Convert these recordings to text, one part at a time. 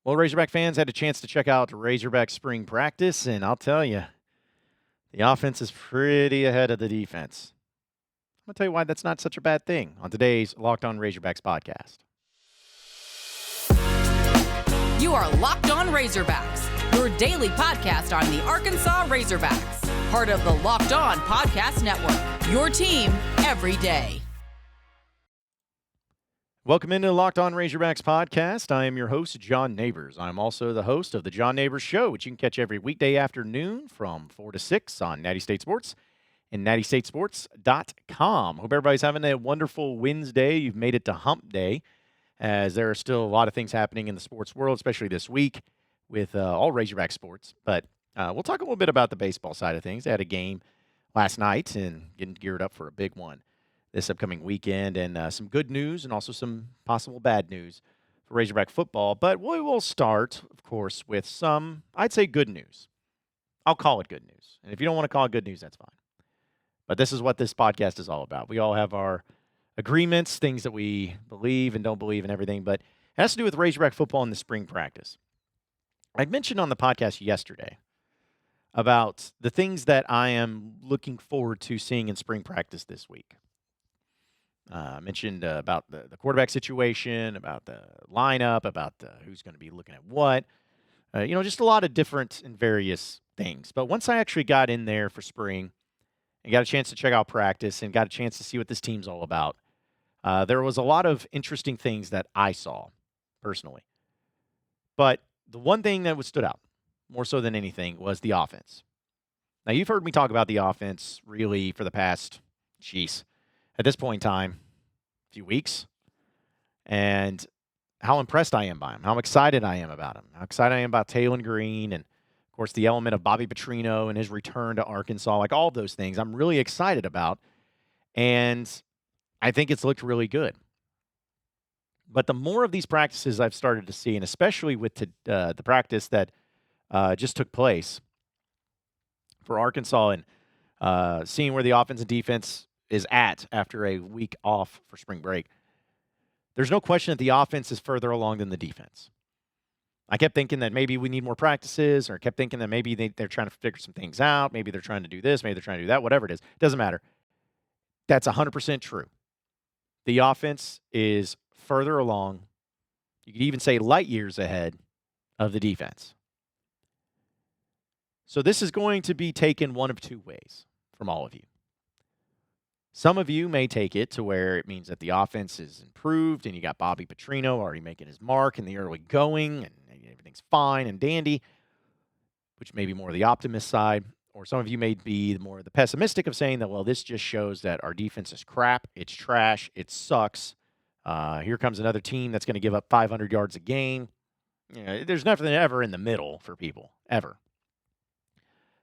Well, Razorback fans had a chance to check out Razorback spring practice, and I'll tell you, the offense is pretty ahead of the defense. I'm going to tell you why that's not such a bad thing on today's Locked On Razorbacks podcast. You are Locked On Razorbacks, your daily podcast on the Arkansas Razorbacks, part of the Locked On Podcast Network, your team every day. Welcome into the Locked On Razorbacks podcast. I am your host, John Nabors. I'm also the host of the John Nabors Show, which you can catch every weekday afternoon from 4 to 6 on Natty State Sports and nattystatesports.com. Hope everybody's having a wonderful Wednesday. You've made it to hump day, as there are still a lot of things happening in the sports world, especially this week with all Razorback sports. But we'll talk a little bit about the baseball side of things. They had a game last night and getting geared up for a big one this upcoming weekend, and some good news and also some possible bad news for Razorback football. But we will start, of course, with some, I'd say, good news. I'll call it good news. And if you don't want to call it good news, that's fine. But this is what this podcast is all about. We all have our agreements, things that we believe and don't believe and everything, but it has to do with Razorback football in the spring practice. I mentioned on the podcast yesterday about the things that I am looking forward to seeing in spring practice this week. I mentioned about the quarterback situation, about the lineup, about who's going to be looking at what. Just a lot of different and various things. But once I actually got in there for spring and got a chance to check out practice and got a chance to see what this team's all about, there was a lot of interesting things that I saw personally. But the one thing that stood out, more so than anything, was the offense. Now, you've heard me talk about the offense really for the past, at this point in time, a few weeks, and how impressed I am by him, how excited I am about him, how excited I am about Taylon Green, and, of course, the element of Bobby Petrino and his return to Arkansas, like all of those things I'm really excited about, and I think it's looked really good. But the more of these practices I've started to see, and especially with the practice that just took place for Arkansas and seeing where the offense and defense is at after a week off for spring break, there's no question that the offense is further along than the defense. I kept thinking that maybe we need more practices, or kept thinking that maybe they're trying to figure some things out. Maybe they're trying to do this. Maybe they're trying to do that. Whatever it is, doesn't matter. That's 100% true. The offense is further along. You could even say light years ahead of the defense. So this is going to be taken one of two ways from all of you. Some of you may take it to where it means that the offense is improved and you got Bobby Petrino already making his mark in the early going and everything's fine and dandy, which may be more the optimist side. Or some of you may be more the pessimistic of saying that, well, this just shows that our defense is crap, it's trash, it sucks. Here comes another team that's going to give up 500 yards a game. There's nothing ever in the middle for people, ever.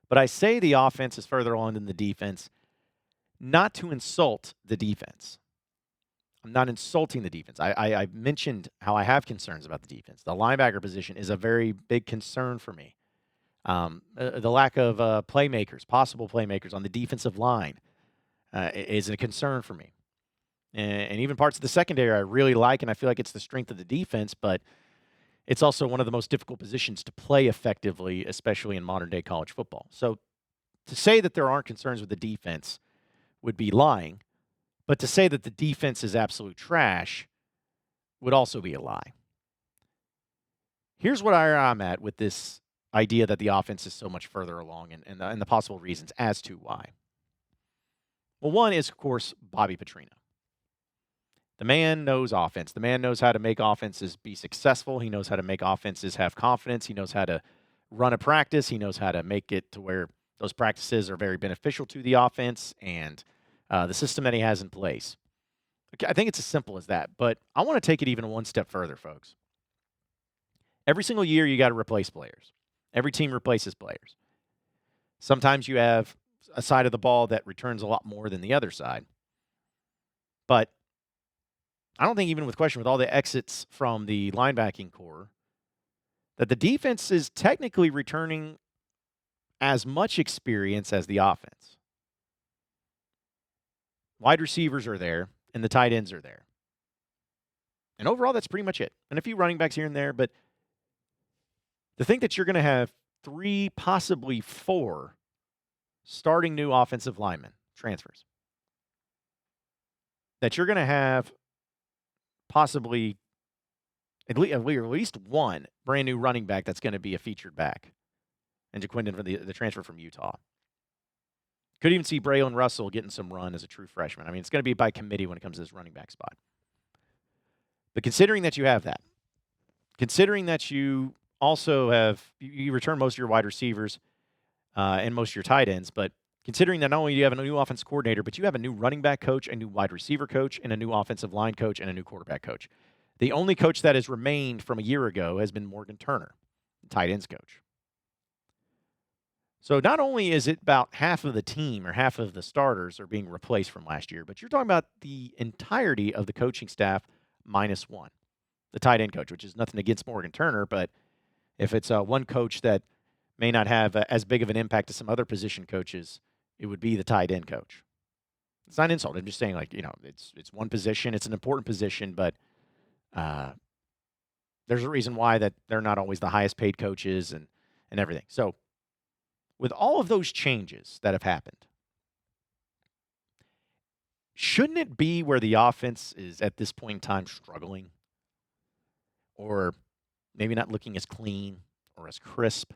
But I say the offense is further along than the defense, not to insult the defense. I'm not insulting the defense. I mentioned how I have concerns about the defense. The linebacker position is a very big concern for me. The lack of playmakers, possible playmakers on the defensive line is a concern for me. And even parts of the secondary I really like, and I feel like it's the strength of the defense, but it's also one of the most difficult positions to play effectively, especially in modern-day college football. So to say that there aren't concerns with the defense would be lying, but to say that the defense is absolute trash would also be a lie. Here's what I'm at with this idea that the offense is so much further along and the possible reasons as to why. Well, one is, of course, Bobby Petrino. The man knows offense. The man knows how to make offenses be successful. He knows how to make offenses have confidence. He knows how to run a practice. He knows how to make it to where those practices are very beneficial to the offense and the system that he has in place. I think it's as simple as that, but I want to take it even one step further, folks. Every single year, you got to replace players. Every team replaces players. Sometimes you have a side of the ball that returns a lot more than the other side. But I don't think even with all the exits from the linebacking core, that the defense is technically returning as much experience as the offense. Wide receivers are there, and the tight ends are there. And overall, that's pretty much it. And a few running backs here and there, but To think that you're going to have 3, possibly 4 starting new offensive linemen transfers, that you're going to have possibly at least 1 brand new running back that's going to be a featured back, and Jaquindon for the transfer from Utah. Could even see Braylon Russell getting some run as a true freshman. I mean, it's going to be by committee when it comes to this running back spot. But considering that you have that, considering that you also have, you return most of your wide receivers and most of your tight ends, but considering that not only do you have a new offense coordinator, but you have a new running back coach, a new wide receiver coach, and a new offensive line coach, and a new quarterback coach. The only coach that has remained from a year ago has been Morgan Turner, tight ends coach. So not only is it about half of the team or half of the starters are being replaced from last year, but you're talking about the entirety of the coaching staff minus 1, the tight end coach, which is nothing against Morgan Turner, but if it's one coach that may not have as big of an impact as some other position coaches, it would be the tight end coach. It's not an insult. I'm just saying, it's one position. It's an important position, but there's a reason why that they're not always the highest paid coaches and everything. So with all of those changes that have happened, shouldn't it be where the offense is at this point in time struggling, or maybe not looking as clean or as crisp,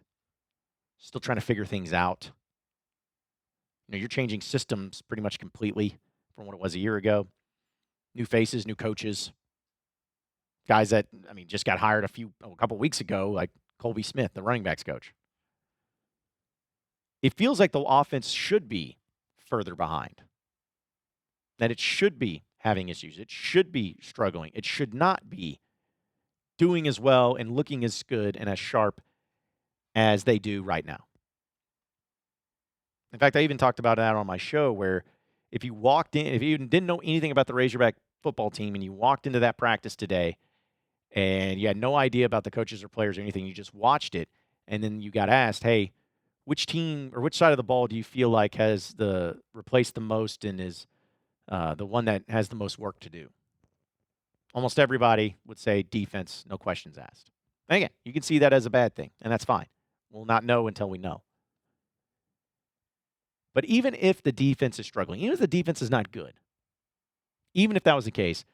still trying to figure things out? You're changing systems pretty much completely from what it was a year ago. New faces, new coaches, guys that, just got hired a couple weeks ago, like Colby Smith, the running backs coach. It feels like the offense should be further behind, that it should be having issues. It should be struggling. It should not be doing as well and looking as good and as sharp as they do right now. In fact, I even talked about that on my show, where if you even didn't know anything about the Razorback football team and you walked into that practice today and you had no idea about the coaches or players or anything, you just watched it, and then you got asked, hey, which team or which side of the ball do you feel like has replaced the most and is the one that has the most work to do? Almost everybody would say defense, no questions asked. And again, you can see that as a bad thing, and that's fine. We'll not know until we know. But even if the defense is struggling, even if the defense is not good, even if that was the case,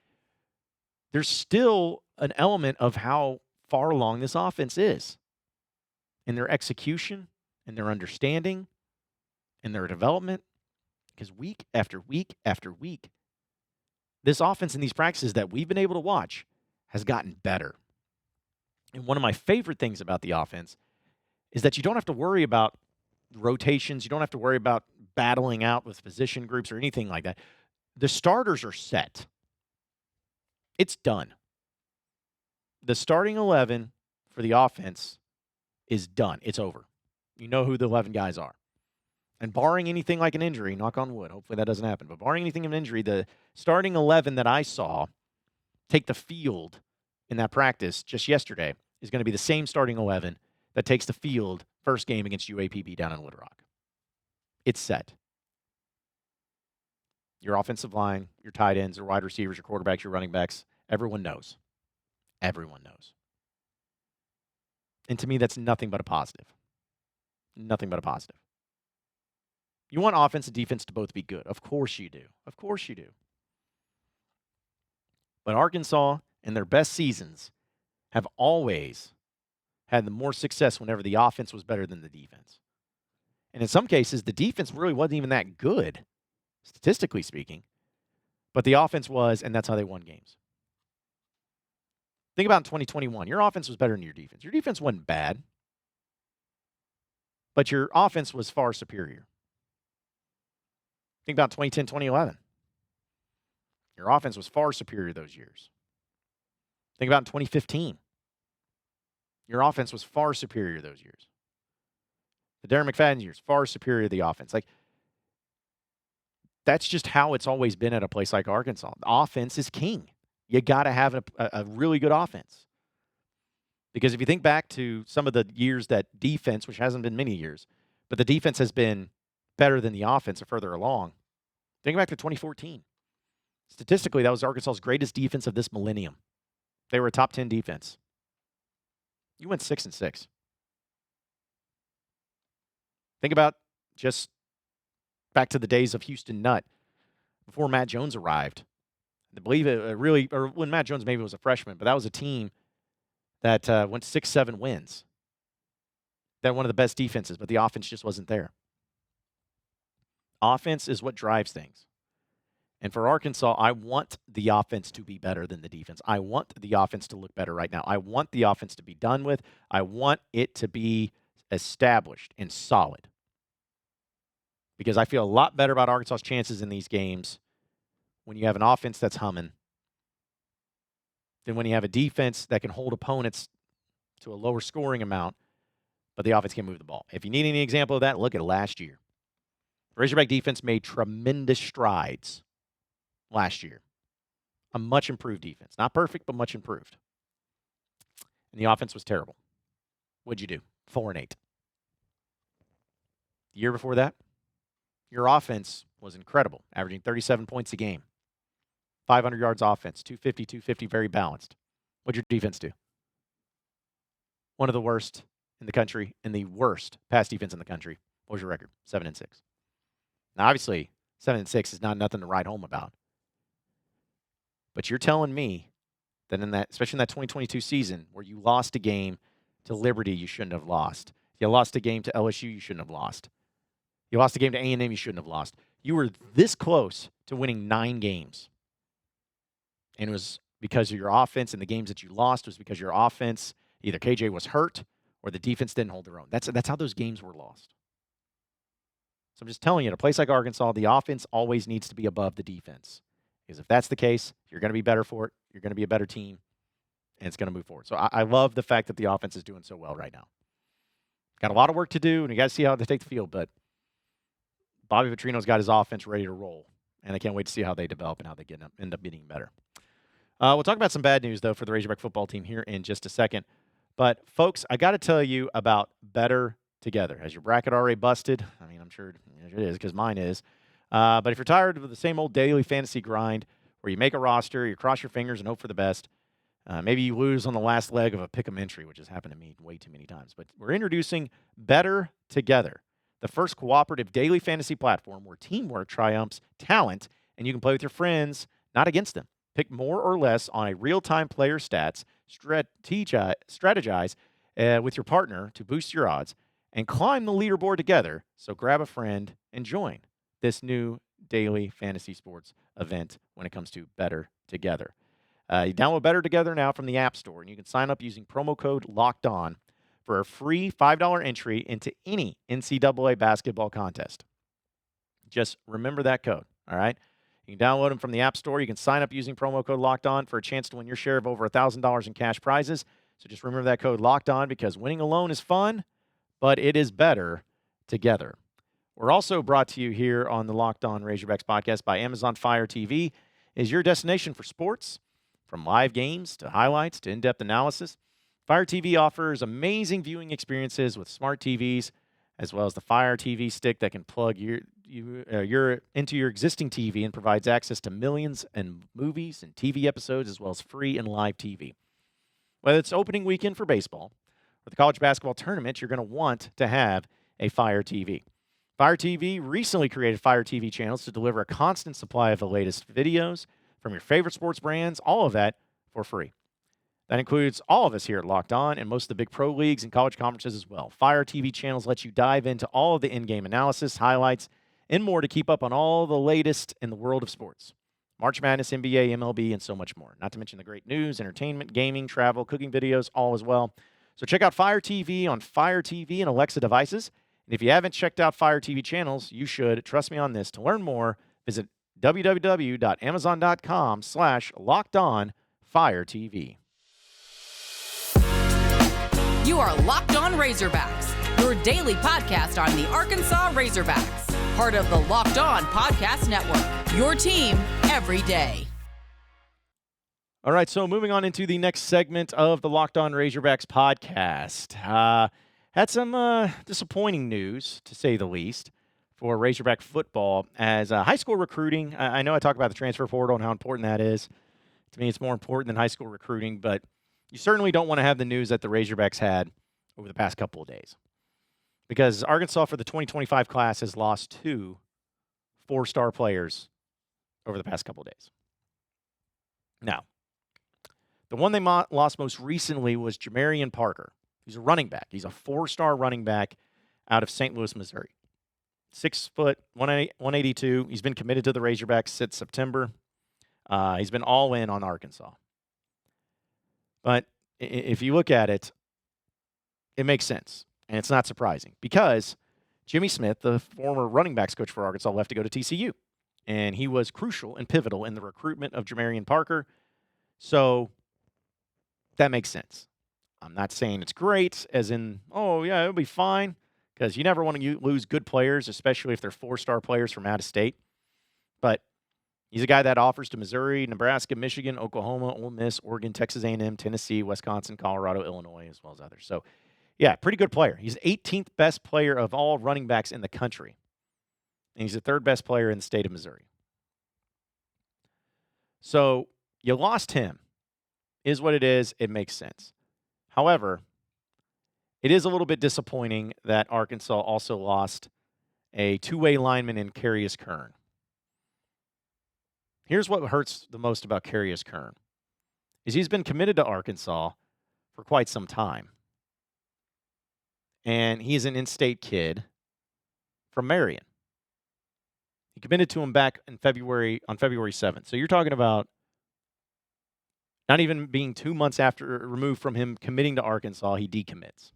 there's still an element of how far along this offense is in their execution, in their understanding, in their development. Because week after week after week, this offense in these practices that we've been able to watch has gotten better. And one of my favorite things about the offense is that you don't have to worry about rotations. You don't have to worry about battling out with position groups or anything like that. The starters are set. It's done. The starting 11 for the offense is done. It's over. You know who the 11 guys are. And barring anything like an injury, knock on wood, hopefully that doesn't happen, but barring anything of an injury, the starting 11 that I saw take the field in that practice just yesterday is going to be the same starting 11 that takes the field first game against UAPB down in Little Rock. It's set. Your offensive line, your tight ends, your wide receivers, your quarterbacks, your running backs, everyone knows. Everyone knows. And to me, that's nothing but a positive. Nothing but a positive. You want offense and defense to both be good. Of course you do. Of course you do. But Arkansas, in their best seasons, have always had the more success whenever the offense was better than the defense. And in some cases, the defense really wasn't even that good, statistically speaking. But the offense was, and that's how they won games. Think about in 2021. Your offense was better than your defense. Your defense wasn't bad, but your offense was far superior. Think about 2010, 2011. Your offense was far superior those years. Think about in 2015. Your offense was far superior those years. The Darren McFadden years, far superior to the offense. That's just how it's always been at a place like Arkansas. The offense is king. You got to have a really good offense. Because if you think back to some of the years that defense, which hasn't been many years, but the defense has been better than the offense or further along. Think back to 2014. Statistically, that was Arkansas's greatest defense of this millennium. They were a top 10 defense. You went 6-6. Think about just back to the days of Houston Nutt before Matt Jones arrived. I believe or when Matt Jones maybe was a freshman, but that was a team that went 6-7 wins. They had one of the best defenses, but the offense just wasn't there. Offense is what drives things. And for Arkansas, I want the offense to be better than the defense. I want the offense to look better right now. I want the offense to be done with. I want it to be established and solid. Because I feel a lot better about Arkansas's chances in these games when you have an offense that's humming than when you have a defense that can hold opponents to a lower scoring amount, but the offense can't move the ball. If you need any example of that, look at last year. Razorback defense made tremendous strides last year. A much improved defense. Not perfect, but much improved. And the offense was terrible. What'd you do? 4-8. The year before that, your offense was incredible, averaging 37 points a game. 500 yards offense, 250, very balanced. What'd your defense do? One of the worst in the country, and the worst pass defense in the country. What was your record? 7-6. Now, obviously, 7-6 is not nothing to write home about. But you're telling me that especially in that 2022 season, where you lost a game to Liberty you shouldn't have lost. You lost a game to LSU you shouldn't have lost. You lost a game to A&M you shouldn't have lost. You were this close to winning 9 games. And it was because of your offense, and the games that you lost was because your offense, either KJ was hurt or the defense didn't hold their own. That's how those games were lost. So I'm just telling you, at a place like Arkansas, the offense always needs to be above the defense. Because if that's the case, you're going to be better for it. You're going to be a better team, and it's going to move forward. So I love the fact that the offense is doing so well right now. Got a lot of work to do, and you got to see how they take the field. But Bobby Petrino's got his offense ready to roll, and I can't wait to see how they develop and how they end up getting better. We'll talk about some bad news, though, for the Razorback football team here in just a second. But, folks, I got to tell you about Bettor Together. Has your bracket already busted? I mean, I'm sure it is because mine is. But if you're tired of the same old daily fantasy grind where you make a roster, you cross your fingers and hope for the best, maybe you lose on the last leg of a pick'em entry, which has happened to me way too many times. But we're introducing Bettor Together, the first cooperative daily fantasy platform where teamwork triumphs talent, and you can play with your friends, not against them. Pick more or less on a real-time player stats, strategize with your partner to boost your odds, and climb the leaderboard together. So grab a friend and join this new daily fantasy sports event when it comes to Bettor Together. You download Bettor Together now from the App Store, and you can sign up using promo code LOCKEDON for a free $5 entry into any NCAA basketball contest. Just remember that code, all right? You can download them from the App Store. You can sign up using promo code LOCKEDON for a chance to win your share of over $1,000 in cash prizes. So just remember that code LOCKEDON, because winning alone is fun, but it is better together. We're also brought to you here on the Locked On Razorbacks podcast by Amazon Fire TV. Is your destination for sports, from live games to highlights to in-depth analysis. Fire TV offers amazing viewing experiences with smart TVs, as well as the Fire TV stick that can plug into your existing TV and provides access to millions in movies and TV episodes, as well as free and live TV. Whether it's opening weekend for baseball or the college basketball tournament, you're going to want to have a Fire TV. Fire TV recently created Fire TV channels to deliver a constant supply of the latest videos from your favorite sports brands, all of that for free. That includes all of us here at Locked On and most of the big pro leagues and college conferences as well. Fire TV channels let you dive into all of the in-game analysis, highlights, and more to keep up on all the latest in the world of sports. March Madness, NBA, MLB, and so much more. Not to mention the great news, entertainment, gaming, travel, cooking videos, all as well. So check out Fire TV on Fire TV and Alexa devices. And if you haven't checked out Fire TV channels, you should. Trust me on this. To learn more, visit www.amazon.com/LockedOnFireTV. You are Locked On Razorbacks, your daily podcast on the Arkansas Razorbacks, part of the Locked On Podcast Network, your team every day. All right, so moving on into the next segment of the Locked On Razorbacks podcast. Had some disappointing news, to say the least, for Razorback football as high school recruiting. I know I talk about the transfer portal and how important that is. To me, it's more important than high school recruiting, but you certainly don't want to have the news that the Razorbacks had over the past couple of days. because Arkansas for the 2025 class has lost 2 4-star players over the past couple of days. Now, the one they lost most recently was Jamarian Parker. He's a running back. He's a 4-star running back out of St. Louis, Missouri. 6 foot, 182. He's been committed to the Razorbacks since September. He's been all in on Arkansas. But if you look at it, it makes sense. And it's not surprising because Jimmy Smith, the former running backs coach for Arkansas, left to go to TCU. And he was crucial and pivotal in the recruitment of Jamarian Parker. So that makes sense. I'm not saying it's great, as in, oh, yeah, it'll be fine, because you never want to lose good players, especially if they're 4-star players from out of state. But he's a guy that offers to Missouri, Nebraska, Michigan, Oklahoma, Ole Miss, Oregon, Texas A&M, Tennessee, Wisconsin, Colorado, Illinois, as well as others. So, yeah, pretty good player. He's the 18th best player of all running backs in the country. And he's the 3rd best player in the state of Missouri. So you lost him. Is what it is. It makes sense. However, it is a little bit disappointing that Arkansas also lost a 2-way lineman in Carius Kern. Here's what hurts the most about Carius Kern, is he's been committed to Arkansas for quite some time. And he's an in-state kid from Marion. He committed to him back in February 7th. So you're talking about not even being 2 months removed from him committing to Arkansas, he decommits.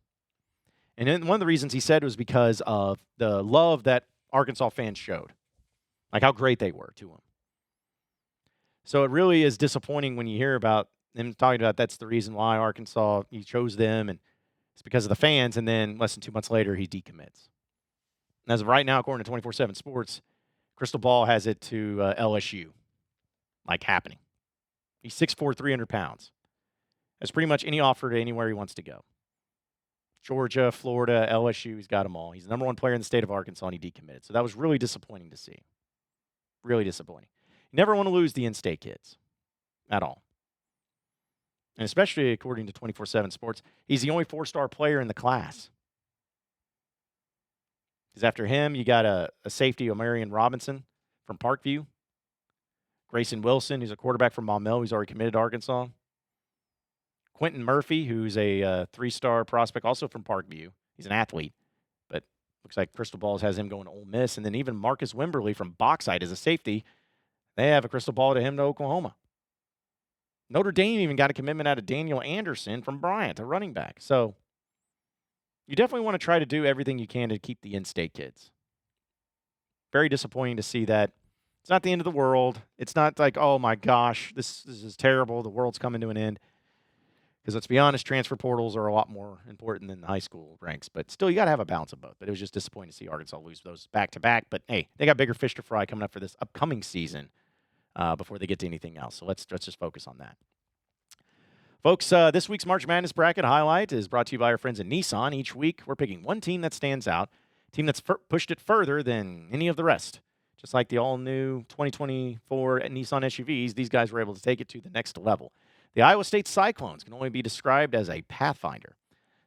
And then one of the reasons he said was because of the love that Arkansas fans showed, like how great they were to him. So it really is disappointing when you hear about him talking about that's the reason why Arkansas, he chose them, and it's because of the fans, and then less than 2 months later, he decommits. And as of right now, according to 24/7 Sports, Crystal Ball has it to LSU, like happening. He's 6'4", 300 pounds. That's pretty much any offer to anywhere he wants to go. Georgia, Florida, LSU, he's got them all. He's the number 1 player in the state of Arkansas, and he decommitted. So that was really disappointing to see. Really disappointing. You never want to lose the in-state kids at all. And especially according to 24/7 Sports, he's the only 4-star player in the class. Because after him, you got a safety, Omarion Robinson from Parkview. Grayson Wilson, who's a quarterback from Maumelle, who's already committed to Arkansas. Quentin Murphy, who's a 3-star prospect, also from Parkview. He's an athlete, but looks like Crystal Balls has him going to Ole Miss. And then even Marcus Wimberly from Bauxite as a safety, they have a crystal ball to him to Oklahoma. Notre Dame even got a commitment out of Daniel Anderson from Bryant, a running back. So you definitely want to try to do everything you can to keep the in-state kids. Very disappointing to see that. It's not the end of the world. It's not like, oh, my gosh, this is terrible. The world's coming to an end. Because let's be honest, transfer portals are a lot more important than the high school ranks. But still, you got to have a balance of both. But it was just disappointing to see Arkansas lose those back-to-back. But, hey, they got bigger fish to fry coming up for this upcoming season before they get to anything else. So let's just focus on that. Folks, this week's March Madness Bracket highlight is brought to you by our friends at Nissan. Each week, we're picking one team that stands out, a team that's pushed it further than any of the rest. Just like the all-new 2024 Nissan SUVs, these guys were able to take it to the next level. The Iowa State Cyclones can only be described as a Pathfinder.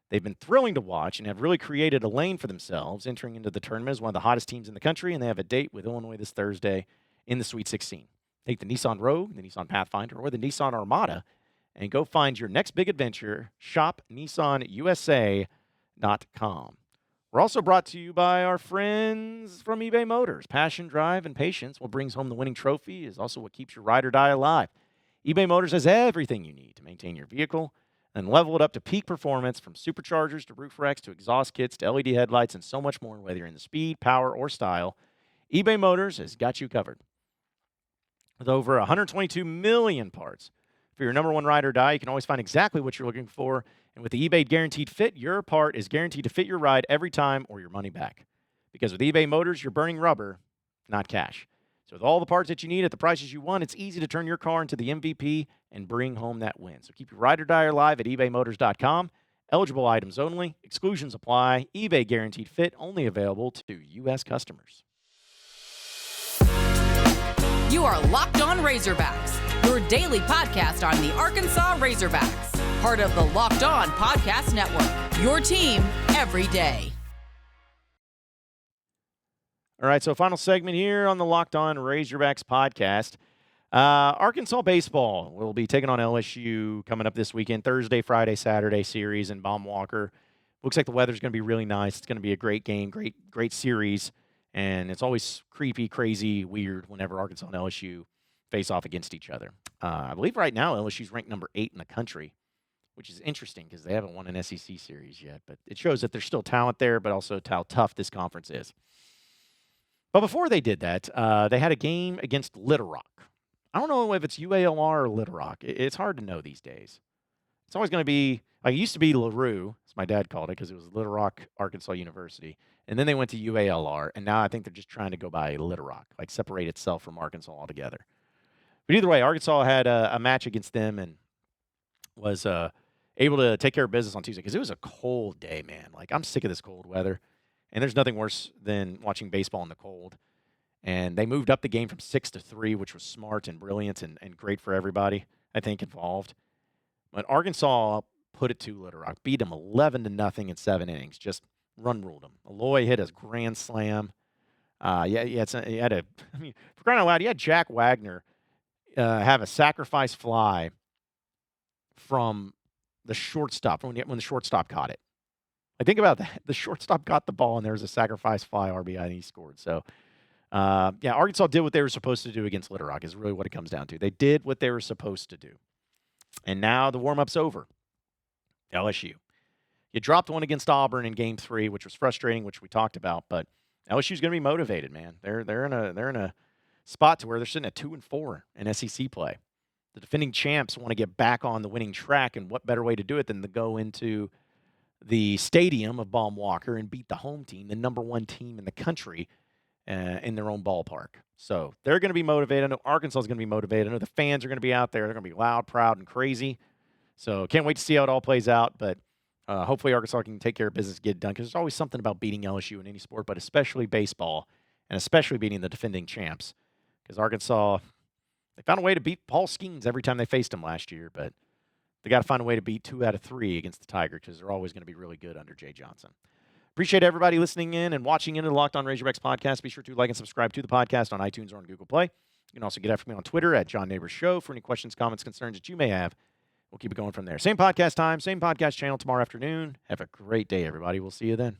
They've been thrilling to watch and have really created a lane for themselves, entering into the tournament as one of the hottest teams in the country, and they have a date with Illinois this Thursday in the Sweet 16. Take the Nissan Rogue, the Nissan Pathfinder, or the Nissan Armada, and go find your next big adventure. Shop NissanUSA.com. We're also brought to you by our friends from eBay Motors. Passion, drive, and patience. What brings home the winning trophy is also what keeps your ride or die alive. eBay Motors has everything you need to maintain your vehicle and level it up to peak performance, from superchargers to roof racks to exhaust kits to LED headlights and so much more. Whether you're into speed, power, or style, eBay Motors has got you covered. With over 122 million parts for your number 1 ride or die, you can always find exactly what you're looking for. And with the eBay Guaranteed Fit, your part is guaranteed to fit your ride every time or your money back. Because with eBay Motors, you're burning rubber, not cash. So with all the parts that you need at the prices you want, it's easy to turn your car into the MVP and bring home that win. So keep your ride or die alive at ebaymotors.com. Eligible items only. Exclusions apply. eBay Guaranteed Fit only available to U.S. customers. You are Locked On Razorbacks, your daily podcast on the Arkansas Razorbacks, part of the Locked On Podcast Network, your team every day. All right, so final segment here on the Locked On Razorbacks podcast. Arkansas baseball will be taking on LSU coming up this weekend, Thursday, Friday, Saturday series in Baum Walker. Looks like the weather's going to be really nice. It's going to be a great game, great series, and it's always creepy, crazy, weird whenever Arkansas and LSU face off against each other. I believe right now LSU's ranked number 8 in the country, which is interesting because they haven't won an SEC series yet, but it shows that there's still talent there, but also how tough this conference is. But before they did that, they had a game against Little Rock. I don't know if it's UALR or Little Rock. It's hard to know these days. It's always going to be, like it used to be LaRue, as my dad called it, because it was Little Rock, Arkansas University. And then they went to UALR, and now I think they're just trying to go by Little Rock, like separate itself from Arkansas altogether. But either way, Arkansas had a match against them and was able to take care of business on Tuesday because it was a cold day, man. Like, I'm sick of this cold weather. And there's nothing worse than watching baseball in the cold. And they moved up the game from 6-3, which was smart and brilliant and great for everybody, I think, involved. But Arkansas put it to Little Rock, beat them 11-0 in 7 innings, just run ruled them. Aloy hit a grand slam. For crying out loud, you had Jack Wagner have a sacrifice fly from the shortstop when the shortstop caught it. I think about that. The shortstop got the ball, and there was a sacrifice fly RBI, and he scored. So, Arkansas did what they were supposed to do against Little Rock is really what it comes down to. They did what they were supposed to do. And now the warm-up's over. LSU. You dropped one against Auburn in Game 3, which was frustrating, which we talked about, but LSU's going to be motivated, man. They're in a spot to where they're sitting at 2-4 in SEC play. The defending champs want to get back on the winning track, and what better way to do it than to go into the stadium of Baum Walker and beat the home team, the number 1 team in the country, in their own ballpark. So they're going to be motivated. I know Arkansas is going to be motivated. I know the fans are going to be out there. They're going to be loud, proud, and crazy. So can't wait to see how it all plays out. But hopefully Arkansas can take care of business, get it done, because there's always something about beating LSU in any sport, but especially baseball, and especially beating the defending champs. Because Arkansas, they found a way to beat Paul Skeens every time they faced him last year, but they got to find a way to beat 2 out of 3 against the Tigers because they're always going to be really good under Jay Johnson. Appreciate everybody listening in and watching into the Locked On Razorbacks podcast. Be sure to like and subscribe to the podcast on iTunes or on Google Play. You can also get after me on Twitter at John Nabors Show for any questions, comments, concerns that you may have. We'll keep it going from there. Same podcast time, same podcast channel tomorrow afternoon. Have a great day, everybody. We'll see you then.